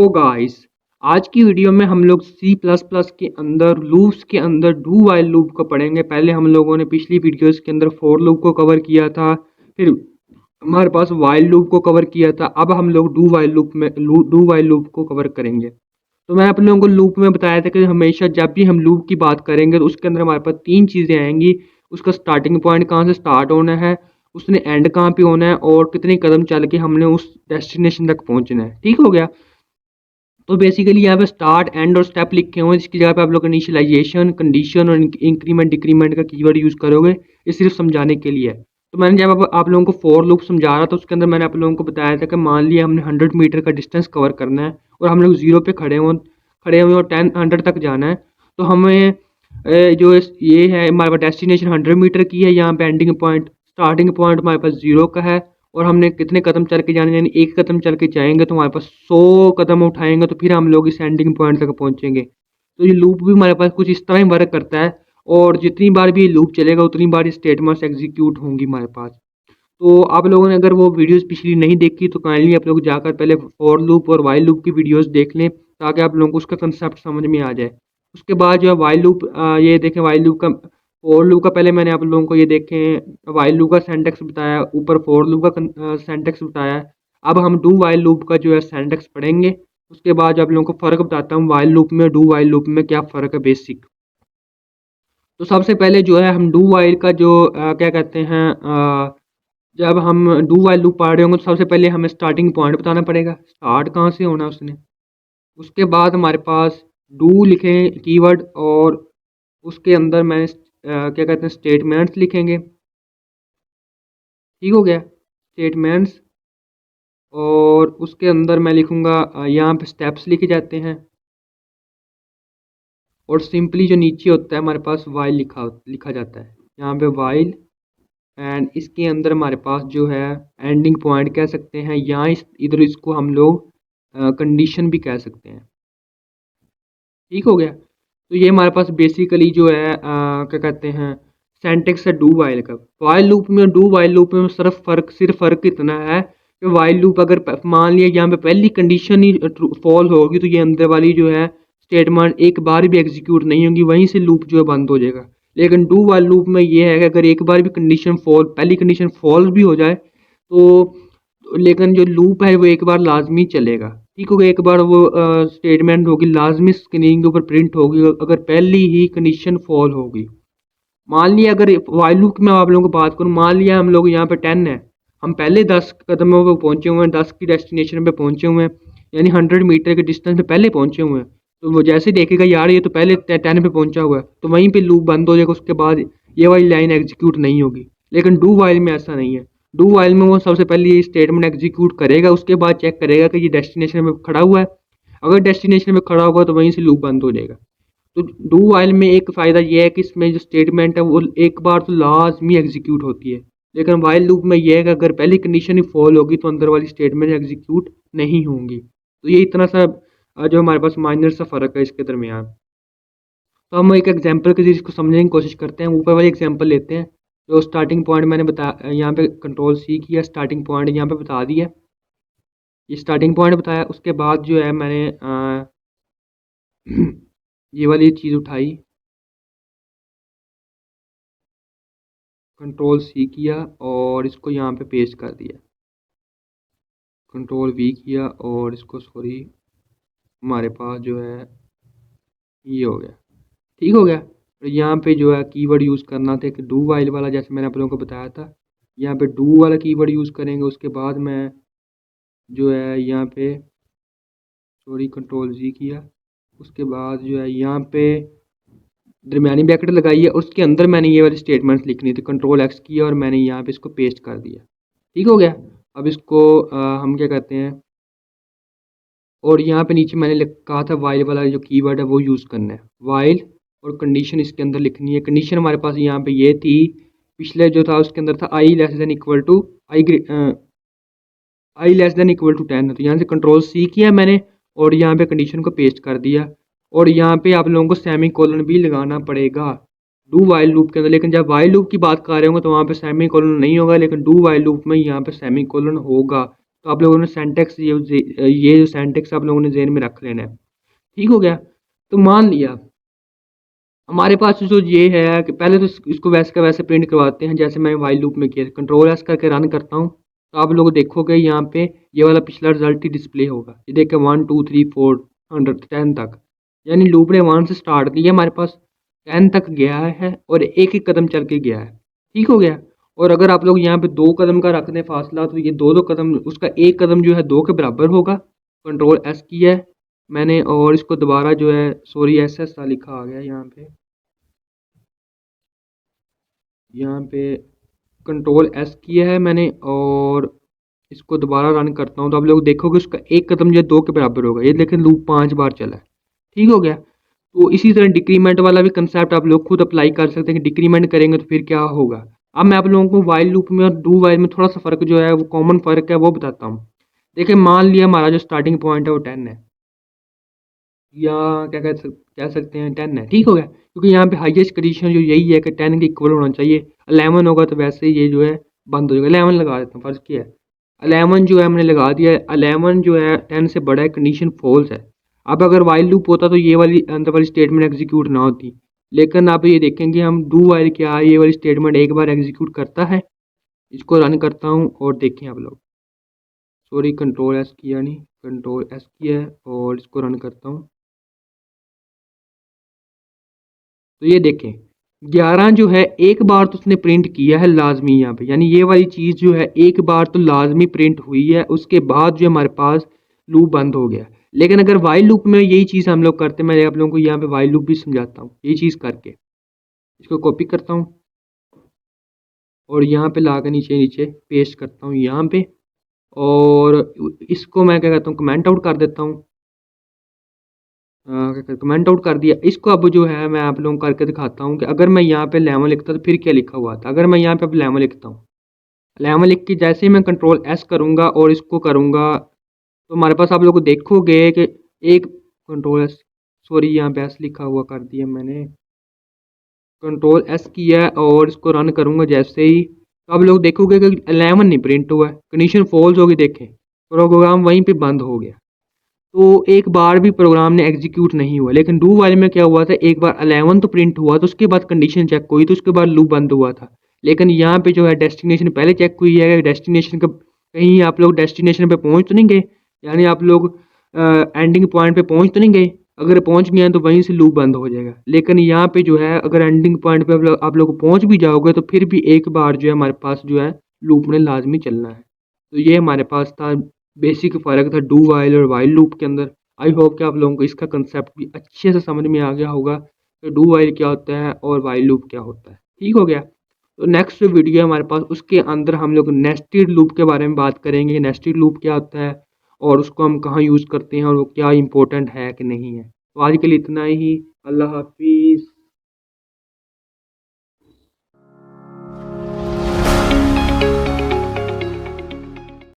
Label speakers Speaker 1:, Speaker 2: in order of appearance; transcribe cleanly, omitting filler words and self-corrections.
Speaker 1: तो गाइस, आज की वीडियो में हम लोग सी प्लस प्लस के अंदर लूप्स के अंदर डू वाइल लूप को पढ़ेंगे। पहले हम लोगों ने पिछली वीडियोस के अंदर फॉर लूप को कवर किया था, फिर हमारे पास वाइल लूप को कवर किया था। अब हम लोग डू वाइल लूप को कवर करेंगे। तो मैं आप लोगों को लूप में बताया था कि हमेशा जब भी हम लूप की बात करेंगे तो उसके अंदर हमारे पास तीन चीज़ें आएंगी। उसका स्टार्टिंग पॉइंट कहाँ से स्टार्ट होना है, उसने एंड कहाँ पे होना है, और कितने कदम चल के हमने उस डेस्टिनेशन तक पहुंचना है। ठीक हो गया। तो बेसिकली यहाँ पे स्टार्ट एंड और स्टेप लिखे हुए हैं, जिसकी जगह पे आप लोग इनिशियलाइजेशन, कंडीशन और इंक्रीमेंट डिक्रीमेंट का कीवर्ड यूज़ करोगे। ये सिर्फ समझाने के लिए है। तो मैंने जब आप लोगों को फॉर लूप समझा रहा था, उसके अंदर मैंने आप लोगों को बताया था कि मान लिया हमने 100 मीटर का डिस्टेंस कवर करना है और हम लोग जीरो पे खड़े हुए और 100 तक जाना है। तो हमें ये है हमारे पास डेस्टिनेशन 100 मीटर की है, यहाँ पे एंडिंग पॉइंट स्टार्टिंग पॉइंट हमारे पास जीरो का है, और हमने कितने कदम चल के जाने, यानी एक कदम चल के जाएंगे तो हमारे पास 100 कदम उठाएंगे तो फिर हम लोग इस एंडिंग पॉइंट तक पहुंचेंगे। तो ये लूप भी हमारे पास कुछ इस तरह ही वर्क करता है, और जितनी बार भी ये लूप चलेगा उतनी बार ये स्टेटमेंट्स एग्जीक्यूट होंगी हमारे पास। तो आप लोगों ने अगर वो वीडियोस पिछली नहीं देखी तो काइंडली आप लोग जाकर पहले फॉर लूप और वाइल लूप की वीडियोस देख लें, ताकि आप लोगों को उसका कंसेप्ट समझ में आ जाए। उसके बाद जो है वाइल लूप, ये देखें वाइल लूप का, फॉर लूप का पहले मैंने आप लोगों को ये देखें वाइल लूप का सिंटैक्स बताया, ऊपर फॉर लूप का सिंटैक्स बताया। अब हम डू वाइल लूप का जो है सिंटैक्स पढ़ेंगे। उसके बाद जो आप लोगों को फ़र्क बताता हूँ वाइल लूप में डू वाइल लूप में क्या फ़र्क है बेसिक। तो सबसे पहले जो है हम डू वाइल का जो क्या कहते हैं, जब हम डू वाइल लूप पढ़ रहे होंगे तो सबसे पहले हमें स्टार्टिंग पॉइंट बताना पड़ेगा, स्टार्ट कहाँ से होना है उसने। उसके बाद हमारे पास डू लिखें कीवर्ड, और उसके अंदर मैंने क्या कहते हैं स्टेटमेंट्स लिखेंगे। ठीक हो गया, स्टेटमेंट्स। और उसके अंदर मैं लिखूँगा यहाँ पे स्टेप्स लिखे जाते हैं, और सिंपली जो नीचे होता है हमारे पास वाइल लिखा जाता है, यहाँ पे वाइल। एंड इसके अंदर हमारे पास जो है एंडिंग पॉइंट कह सकते हैं, यहाँ इधर इसको हम लोग कंडीशन भी कह सकते हैं। ठीक हो गया। तो ये हमारे पास बेसिकली जो है क्या कहते हैं सेंटेक्स है डू वाइल का। वाइल लूप में डू वाइल लूप में सिर्फ फ़र्क इतना है कि वाइल लूप अगर मान लिया यहाँ पे पहली कंडीशन ही फॉल होगी तो ये अंदर वाली जो है स्टेटमेंट एक बार भी एग्जीक्यूट नहीं होगी, वहीं से लूप जो है बंद हो जाएगा। लेकिन डू वाइल लूप में ये है कि अगर एक बार भी पहली कंडीशन फॉल भी हो जाए तो लेकिन जो लूप है वो एक बार लाजमी चलेगा। ठीक होगा, एक बार वो स्टेटमेंट होगी लाजमी स्क्रीन के ऊपर प्रिंट होगी अगर पहली ही कंडीशन फॉल होगी। मान लिया अगर वाइल लूप में आप लोगों को बात करूँ, मान लिया हम लोग यहाँ पे 10 है, हम पहले 10 कदमों पर पहुँचे हुए हैं, 10 की डेस्टिनेशन पे पहुँचे हुए हैं, यानी 100 मीटर के डिस्टेंस पे पहले पहुँचे हुए हैं। तो वो जैसे देखेगा यार ये तो पहले 10 पे पहुँचा हुआ है, तो वहीं पे लूप बंद हो जाएगा, उसके बाद ये वाली लाइन एग्जीक्यूट नहीं होगी। लेकिन डू वाइल में ऐसा नहीं है। डू वाइल में वो सबसे पहले ये स्टेटमेंट एग्जीक्यूट करेगा, उसके बाद चेक करेगा कि ये डेस्टिनेशन में खड़ा हुआ है। अगर डेस्टिनेशन में खड़ा होगा तो वहीं से लूप बंद हो जाएगा। तो डू वाइल में एक फ़ायदा ये है कि इसमें जो स्टेटमेंट है वो एक बार तो लाजमी एग्जीक्यूट होती है, लेकिन वाइल लूप में ये है कि अगर पहली कंडीशन ही फॉल होगी तो अंदर वाली स्टेटमेंट एग्जीक्यूट नहीं होंगी। तो ये इतना सा जो हमारे पास माइनर सा फ़र्क है इसके दरमियान। तो हम एक एग्जांपल के जरिए इसको समझने की कोशिश करते हैं। ऊपर वाली एग्जांपल लेते हैं, जो स्टार्टिंग पॉइंट मैंने यहाँ पे कंट्रोल सी किया, स्टार्टिंग पॉइंट यहाँ पे बता दिया, ये स्टार्टिंग पॉइंट बताया। उसके बाद जो है मैंने ये वाली चीज़ उठाई, कंट्रोल सी किया और इसको यहाँ पे पेस्ट कर दिया, कंट्रोल वी किया और इसको सॉरी हमारे पास जो है ये हो गया। ठीक हो गया। और यहाँ पे जो है कीवर्ड यूज़ करना था कि डू वाइल वाला, जैसे मैंने आप लोगों को बताया था, यहाँ पे डू वाला कीवर्ड यूज़ करेंगे। उसके बाद मैं जो है यहाँ पे सॉरी कंट्रोल जी किया, उसके बाद जो है यहाँ पे दरमियानी ब्रैकेट लगाई है, उसके अंदर मैंने ये वाली स्टेटमेंट्स लिखनी थी, कंट्रोल एक्स किया और मैंने यहाँ पे इसको पेस्ट कर दिया। ठीक हो गया। अब इसको हम क्या कहते हैं, और यहाँ पे नीचे मैंने कहा था वाइल वाला जो कीवर्ड है वो यूज़ करना है, वाइल, और कंडीशन इसके अंदर लिखनी है। कंडीशन हमारे पास यहाँ पे ये थी, पिछले जो था उसके अंदर था I less than equal to I less than equal to 10। तो यहाँ से कंट्रोल सी किया मैंने और यहाँ पे कंडीशन को पेस्ट कर दिया, और यहाँ पे आप लोगों को सेमी कोलन भी लगाना पड़ेगा डू वाइल लूप के अंदर। लेकिन जब वाइल लूप की बात कर रहे होंगे तो वहाँ पे सेमी कोलन नहीं होगा, लेकिन डू वाइल लूप में यहाँ पे सेमी कोलन होगा, तो आप लोगों ने सेंटेक्स ये जो सेंटेक्स आप लोगों ने ज़हन में रख लेना है। ठीक हो गया। तो मान लिया हमारे पास जो ये है कि पहले तो इसको वैसे का वैसे प्रिंट करवाते हैं जैसे मैं वाइल लूप में किया, कंट्रोल एस करके रन करता हूँ तो आप लोग देखोगे यहाँ पे ये वाला पिछला रिजल्ट ही डिस्प्ले होगा। ये देखें 1 2 3 4 100 10 तक, यानी लूप ने 1 से स्टार्ट किया, हमारे पास 10 तक गया है और एक एक कदम चल के गया है। ठीक हो गया। और अगर आप लोग यहाँ पे 2 कदम का रख दें फासला तो ये दो दो कदम, उसका एक कदम जो है 2 के बराबर होगा। कंट्रोल एस किया है मैंने और इसको दोबारा जो है सॉरी एस एस लिखा आ गया यहाँ पे कंट्रोल एस किया है मैंने और इसको दोबारा रन करता हूँ तो आप लोग देखोगे उसका एक कदम जो है 2 के बराबर होगा। ये लेकिन लूप 5 बार चला है। ठीक हो गया। तो इसी तरह डिक्रीमेंट वाला भी कंसेप्ट आप लोग खुद अप्लाई कर सकते हैं कि डिक्रीमेंट करेंगे तो फिर क्या होगा। अब मैं आप लोगों को वाइल लूप में और डू वाइल में थोड़ा सा फ़र्क जो है वो कॉमन फ़र्क है वो बताता हूँ। देखिए मान लिया हमारा जो स्टार्टिंग पॉइंट है वो 10 है या कह सकते हैं 10 है। ठीक हो गया। क्योंकि यहाँ पे हाईएस्ट कंडीशन जो यही है कि 10 के इक्वल होना चाहिए। 11 होगा तो वैसे ये जो है बंद हो जाएगा। 11 लगा देता हूँ, फ़र्ज़ क्या है 11 जो है हमने लगा दिया है। 11 जो है 10 से बड़ा है, कंडीशन फॉल्स है। अब अगर वाइल लूप होता तो ये वाली अंदर वाली स्टेटमेंट एग्जीक्यूट ना होती। लेकिन आप ये देखेंगे हम डू वाइल क्या है, ये वाली स्टेटमेंट एक बार एग्जीक्यूट करता है। इसको रन करता हूँ और देखें आप लोग, सॉरी कंट्रोल एस किया नहीं, कंट्रोल एस किया है और इसको रन करता हूँ तो ये देखें 11 जो है एक बार तो उसने प्रिंट किया है लाजमी यहाँ पे, यानी ये वाली चीज़ जो है एक बार तो लाजमी प्रिंट हुई है। उसके बाद जो हमारे पास लूप बंद हो गया। लेकिन अगर वाइल लूप में यही चीज़ हम लोग करते हैं, मैं आप लोगों को यहाँ पे वाइल लूप भी समझाता हूँ। यही चीज़ करके इसको कॉपी करता हूँ और यहाँ पे ला के नीचे नीचे पेस्ट करता हूँ यहाँ पे और इसको मैं क्या कहता हूँ कमेंट आउट कर देता हूँ। कमेंट आउट कर दिया। इसको अब जो है मैं आप लोगों को करके दिखाता हूँ कि अगर मैं यहाँ पे 11 लिखता तो फिर क्या लिखा हुआ था। अगर मैं यहाँ पे अब 11 लिखता हूँ, 11 लिख के जैसे ही मैं कंट्रोल एस करूँगा और इसको करूँगा तो हमारे पास आप लोग देखोगे कि एक कंट्रोल एस, सॉरी यहाँ पे एस लिखा हुआ कर दिया मैंने, कंट्रोल एस किया और इसको रन करूँगा जैसे ही तो आप लोग देखोगे कि 11 नहीं प्रिंट हुआ है, कंडीशन फॉल्स होगी। देखें प्रोग्राम वहीं पे बंद हो गया। तो एक बार भी प्रोग्राम ने एग्जीक्यूट नहीं हुआ। लेकिन डू वाइल में क्या हुआ था, एक बार 11 तो प्रिंट हुआ तो उसके बाद कंडीशन चेक हुई तो उसके बाद लूप बंद हुआ था। लेकिन यहाँ पे जो है डेस्टिनेशन पहले चेक हुई है। डेस्टिनेशन का कहीं आप लोग डेस्टिनेशन पे पहुँच तो नहीं गए, यानी आप लोग एंडिंग पॉइंट पे पहुँच तो नहीं गए। अगर पहुँच गए हैं तो वहीं से लूप बंद हो जाएगा। लेकिन यहाँ पे जो है अगर एंडिंग पॉइंट पे आप लोग पहुँच भी जाओगे तो फिर भी एक बार जो है हमारे पास जो है लूप ने लाजमी चलना है। तो ये हमारे पास था बेसिक फ़र्क था डू वाइल और वाइल लूप के अंदर। आई होप कि आप लोगों को इसका कंसेप्ट भी अच्छे से समझ में आ गया होगा कि डू वाइल क्या होता है और वाइल लूप क्या होता है। ठीक हो गया। तो नेक्स्ट जो वीडियो है हमारे पास उसके अंदर हम लोग नेस्टेड लूप के बारे में बात करेंगे। नेस्टेड लूप क्या होता है और उसको हम कहाँ यूज़ करते हैं और वो क्या इंपॉर्टेंट है कि नहीं है। तो आज के लिए इतना ही। अल्लाह हाफिज़।